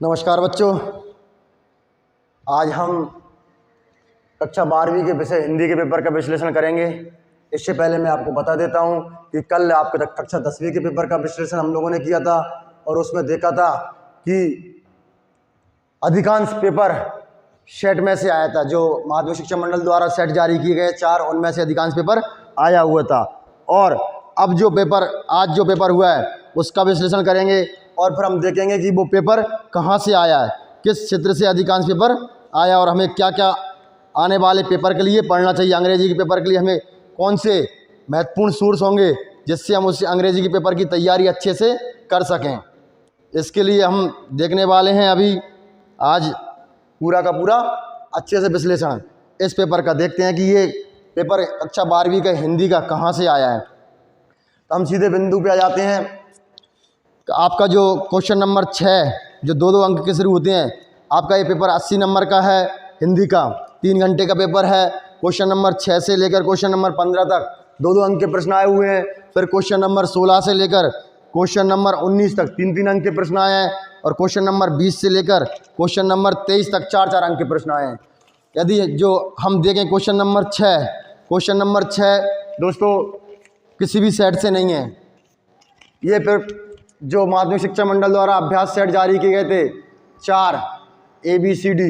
नमस्कार बच्चों, आज हम कक्षा 12वीं के विषय हिंदी के पेपर का विश्लेषण करेंगे। इससे पहले मैं आपको बता देता हूं कि कल आपके कक्षा 10वीं के पेपर का विश्लेषण हम लोगों ने किया था और उसमें देखा था कि अधिकांश पेपर सेट में से आया था। जो माध्यमिक शिक्षा मंडल द्वारा सेट जारी किए गए 4, उनमें से अधिकांश पेपर आया हुआ था। और अब आज जो पेपर हुआ है उसका विश्लेषण करेंगे और फिर हम देखेंगे कि वो पेपर कहाँ से आया है, किस क्षेत्र से अधिकांश पेपर आया और हमें क्या क्या आने वाले पेपर के लिए पढ़ना चाहिए। अंग्रेजी के पेपर के लिए हमें कौन से महत्वपूर्ण सोर्स होंगे जिससे हम उस अंग्रेजी के पेपर की तैयारी अच्छे से कर सकें। इसके लिए हम देखने वाले हैं अभी आज पूरा का पूरा अच्छे से विश्लेषण इस पेपर का। देखते हैं कि ये पेपर कक्षा 12वीं का हिंदी का कहाँ से आया है। तो हम सीधे बिंदु पे आ जाते हैं। आपका जो क्वेश्चन नंबर 6 जो 2-2 अंक के शुरू होते हैं, आपका ये पेपर 80 नंबर का है हिंदी का। 3 घंटे का पेपर है। क्वेश्चन नंबर 6 से लेकर क्वेश्चन नंबर 15 तक 2-2 अंक के प्रश्न आए हुए हैं। फिर क्वेश्चन नंबर 16 से लेकर क्वेश्चन नंबर 19 तक 3-3 अंक के प्रश्न आए हैं। और क्वेश्चन नंबर 20 से लेकर क्वेश्चन नंबर 23 तक 4-4 अंक के प्रश्न आए हैं। यदि जो हम देखें क्वेश्चन नंबर 6 दोस्तों किसी भी सेट से नहीं है। ये फिर जो माध्यमिक शिक्षा मंडल द्वारा अभ्यास सेट जारी किए गए थे 4 ABCD,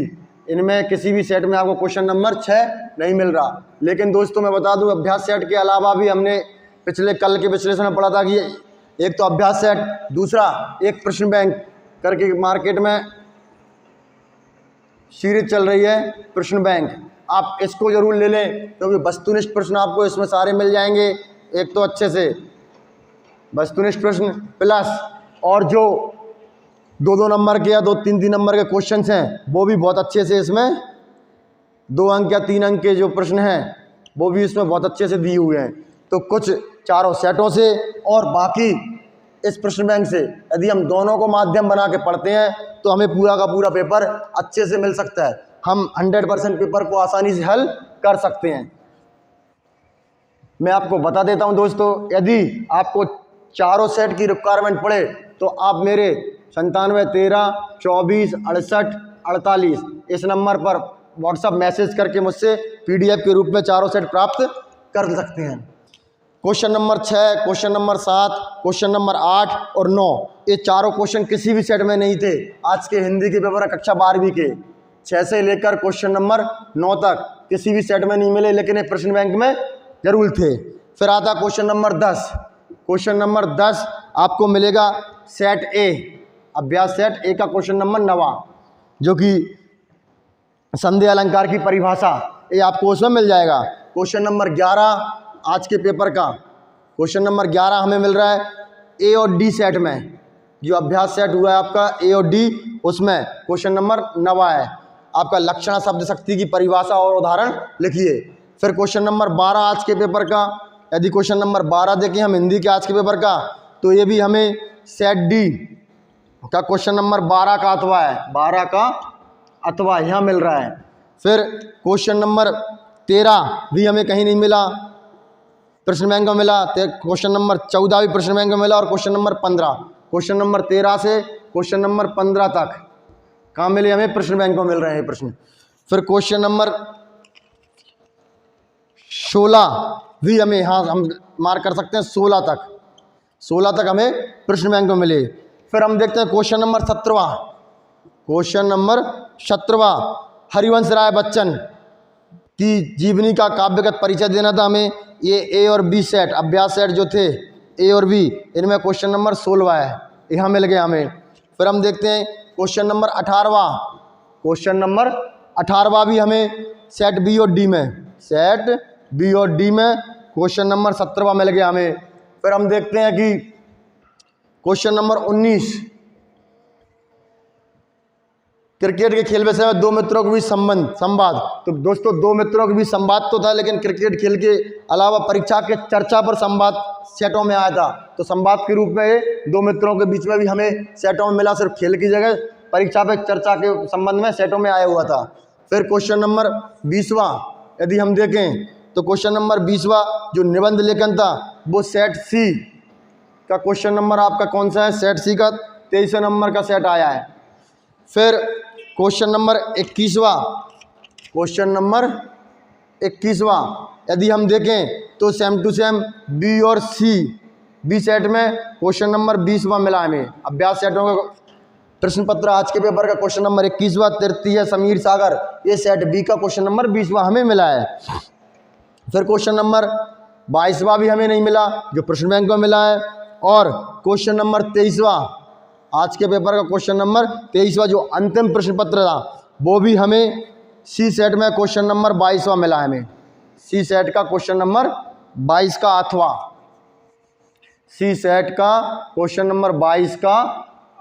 इनमें किसी भी सेट में आपको क्वेश्चन नंबर 6 नहीं मिल रहा। लेकिन दोस्तों मैं बता दूं, अभ्यास सेट के अलावा भी हमने पिछले कल के विश्लेषण में पढ़ा था कि एक तो अभ्यास सेट, दूसरा एक प्रश्न बैंक करके मार्केट में सीरीज चल रही है प्रश्न बैंक। आप इसको जरूर ले लें क्योंकि वस्तुनिष्ठ प्रश्न आपको इसमें सारे मिल जाएंगे। एक तो अच्छे से वस्तुनिष्ठ प्रश्न प्लस और जो 2-2 नंबर के या 2-3 नंबर के क्वेश्चंस हैं वो भी बहुत अच्छे से इसमें 2 अंक या 3 अंक के जो प्रश्न हैं वो भी इसमें बहुत अच्छे से दिए हुए हैं। तो कुछ चारों सेटों से और बाकी इस प्रश्न बैंक से यदि हम दोनों को माध्यम बना के पढ़ते हैं तो हमें पूरा का पूरा पेपर अच्छे से मिल सकता है। हम 100% पेपर को आसानी से हल कर सकते हैं। मैं आपको बता देता हूं दोस्तों, यदि आपको चारों सेट की रिक्वायरमेंट पड़े तो आप मेरे 97 13 24 68 48 इस नंबर पर व्हाट्सएप मैसेज करके मुझसे PDF के रूप में चारों सेट प्राप्त कर सकते हैं। Question number 6, question number 7, question number 8 और 9, ये चारों क्वेश्चन किसी भी सेट में नहीं थे। आज के हिंदी के पेपर कक्षा 12वीं के 6 से लेकर क्वेश्चन नंबर 9 तक किसी भी सेट में नहीं मिले, लेकिन ये प्रश्न बैंक में जरूर थे। फिर आता क्वेश्चन नंबर 10। क्वेश्चन नंबर 10 आपको मिलेगा सेट A, अभ्यास सेट A का क्वेश्चन नंबर 9 जो कि संधि अलंकार की परिभाषा, ये आपको उसमें मिल जाएगा। क्वेश्चन नंबर 11 आज के पेपर का क्वेश्चन नंबर 11 हमें मिल रहा है A और D सेट में। जो अभ्यास सेट हुआ है आपका A और D, उसमें क्वेश्चन नंबर 9 है। आपका लक्षण शब्द शक्ति की परिभाषा और उदाहरण लिखिए। फिर क्वेश्चन नंबर 12 आज के पेपर का, यदि क्वेश्चन नंबर 12 देखें हम हिंदी के आज के पेपर का, तो ये भी हमें सेट D का क्वेश्चन नंबर 12 का अथवा है, 12 का अथवा यहाँ मिल रहा है। फिर क्वेश्चन नंबर 13 भी हमें कहीं नहीं मिला, प्रश्न बैंक में मिला। क्वेश्चन नंबर 14 भी प्रश्न बैंक में मिला और क्वेश्चन नंबर 15, क्वेश्चन नंबर 13 से क्वेश्चन नंबर 15 तक कहाँ मिले हमें, प्रश्न बैंक में मिल रहे हैं प्रश्न। फिर क्वेश्चन नंबर 16 भी हमें यहाँ हम मार्क कर सकते हैं 16 तक हमें प्रश्न बैंक में मिले। फिर हम देखते हैं क्वेश्चन नंबर 17 हरिवंश राय बच्चन की जीवनी का काव्यगत परिचय देना था हमें। ये A और B सेट, अभ्यास सेट जो थे A और B, इनमें क्वेश्चन नंबर 16 है, यहाँ मिल गया हमें। फिर हम देखते हैं क्वेश्चन नंबर 18 भी हमें सेट B और D में क्वेश्चन नंबर 17 मिल गया हमें। फिर हम देखते हैं कि क्वेश्चन नंबर 19 क्रिकेट के खेल विषय में 2 मित्रों के बीच संवाद। तो दोस्तों 2 मित्रों के बीच संवाद तो था, लेकिन क्रिकेट खेल के अलावा परीक्षा के चर्चा पर संवाद सेटों में आया था। तो संवाद के रूप में 2 मित्रों के बीच में भी हमें सेटों में मिला, सिर्फ खेल की जगह परीक्षा पे चर्चा के संबंध में सेटों में आया हुआ था। फिर क्वेश्चन नंबर 20 यदि हम देखें तो क्वेश्चन नंबर 20 जो निबंध लेखन था वो सेट C का क्वेश्चन नंबर आपका कौन सा है, सेट C का 23 नंबर का सेट आया है। फिर क्वेश्चन नंबर 21वां, क्वेश्चन नंबर 21वां यदि हम देखें तो सेम टू सेम बी और सी, बी सेट में क्वेश्चन नंबर 20वां मिला हमें। अभ्यास सेटों का प्रश्न पत्र आज के पेपर का क्वेश्चन नंबर 21वां, तृतीय समीर सागर, ये सेट बी का क्वेश्चन नंबर 20वां हमें मिला है। फिर क्वेश्चन नंबर 22वां भी हमें नहीं मिला जो प्रश्न बैंक में मिला है, और क्वेश्चन नंबर 23वां, आज के पेपर का क्वेश्चन नंबर 23वां जो अंतिम प्रश्न पत्र था वो भी हमें सी सेट में क्वेश्चन नंबर 22वां मिला है हमें। सी सेट का क्वेश्चन नंबर 22 का अथवा, सी सेट का क्वेश्चन नंबर 22 का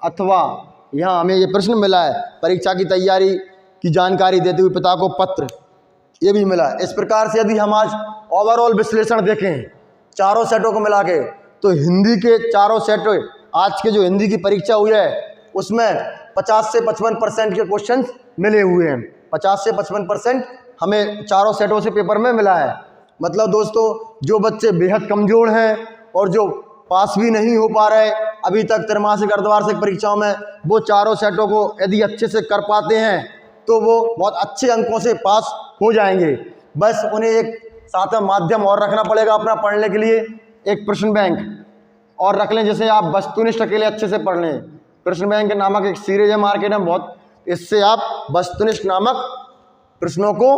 अथवा यहाँ हमें ये प्रश्न मिला है। परीक्षा की तैयारी की जानकारी देते हुए पिता को पत्र, ये भी मिला है। इस प्रकार से यदि हम आज ओवरऑल विश्लेषण देखें चारों सेटों को मिला के, तो हिंदी के चारों सेट, आज के जो हिंदी की परीक्षा हुई है उसमें 50 से 55% के क्वेश्चन मिले हुए हैं। 50 से 55% हमें चारों सेटों से पेपर में मिला है। मतलब दोस्तों जो बच्चे बेहद कमज़ोर हैं और जो पास भी नहीं हो पा रहे अभी तक त्रैमासिक अर्धवार्षिक परीक्षाओं में, वो चारों सेटों को यदि अच्छे से कर पाते हैं तो वो बहुत अच्छे अंकों से पास हो जाएंगे। बस उन्हें एक साथ में माध्यम और रखना पड़ेगा अपना पढ़ने के लिए, एक प्रश्न बैंक और रख लें, जैसे आप वस्तुनिष्ठ के लिए अच्छे से पढ़ लें। प्रश्न बैंक नामक एक सीरीज है मार्केट में बहुत, इससे आप वस्तुनिष्ठ नामक प्रश्नों को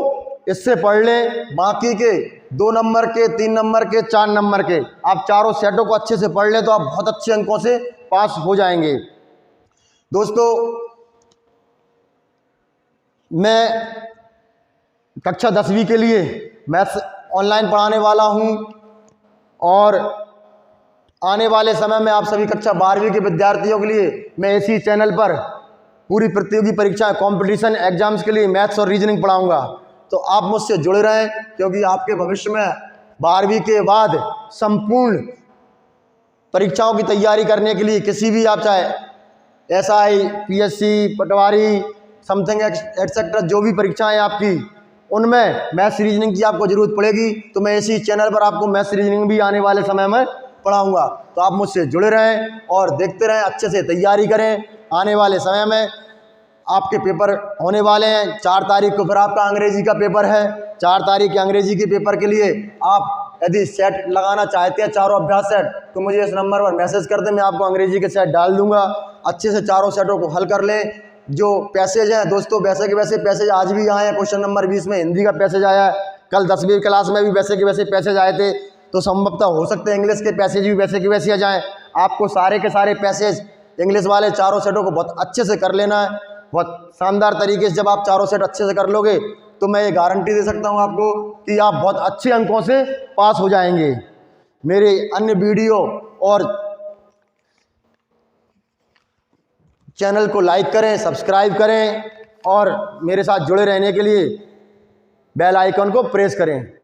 इससे पढ़ लें। बाकी के 2 नंबर के, 3 नंबर के, 4 नंबर के, आप चारों सेटों को अच्छे से पढ़ लें तो आप बहुत अच्छे अंकों से पास हो जाएंगे। दोस्तों मैं कक्षा 10वीं के लिए मैथ्स ऑनलाइन पढ़ाने वाला हूं और आने वाले समय में आप सभी कक्षा 12वीं के विद्यार्थियों के लिए मैं इसी चैनल पर पूरी प्रतियोगी परीक्षाएं, कंपटीशन एग्जाम्स के लिए मैथ्स और रीजनिंग पढ़ाऊंगा। तो आप मुझसे जुड़े रहें क्योंकि आपके भविष्य में 12वीं के बाद संपूर्ण परीक्षाओं की तैयारी करने के लिए किसी भी, आप चाहे SI, PSC, पटवारी, समथिंग एक्सेट्रा, जो भी परीक्षाएं आपकी, उनमें मैथ्स रीजनिंग की आपको ज़रूरत पड़ेगी। तो मैं इसी चैनल पर आपको मैथ्स रीजनिंग भी आने वाले समय में पढ़ाऊंगा। तो आप मुझसे जुड़े रहें और देखते रहें, अच्छे से तैयारी करें। आने वाले समय में आपके पेपर होने वाले हैं। 4 तारीख को फिर आपका अंग्रेजी का पेपर है। 4 तारीख के अंग्रेजी के पेपर के लिए आप यदि सेट लगाना चाहते हैं, चारों अभ्यास सेट, तो मुझे इस नंबर पर मैसेज कर दें, मैं आपको अंग्रेजी के सेट डाल दूंगा। अच्छे से चारों सेटों को हल कर लें। जो पैसेज हैं दोस्तों, वैसे के वैसे पैसेज आज भी आए हैं। क्वेश्चन नंबर 20 में हिंदी का पैसेज आया है, कल 10वीं क्लास में भी वैसे के वैसे पैसेज आए थे, तो संभवतः हो सकते हैं इंग्लिश के पैसेज भी वैसे के वैसे आ जाएँ। आपको सारे के सारे पैसेज इंग्लिश वाले चारों सेटों को बहुत अच्छे से कर लेना है। बहुत शानदार तरीके से जब आप चारों सेट अच्छे से कर लोगे तो मैं ये गारंटी दे सकता हूँ आपको कि आप बहुत अच्छे अंकों से पास हो जाएंगे। मेरे अन्य वीडियो और चैनल को लाइक करें, सब्सक्राइब करें और मेरे साथ जुड़े रहने के लिए बेल आइकन को प्रेस करें।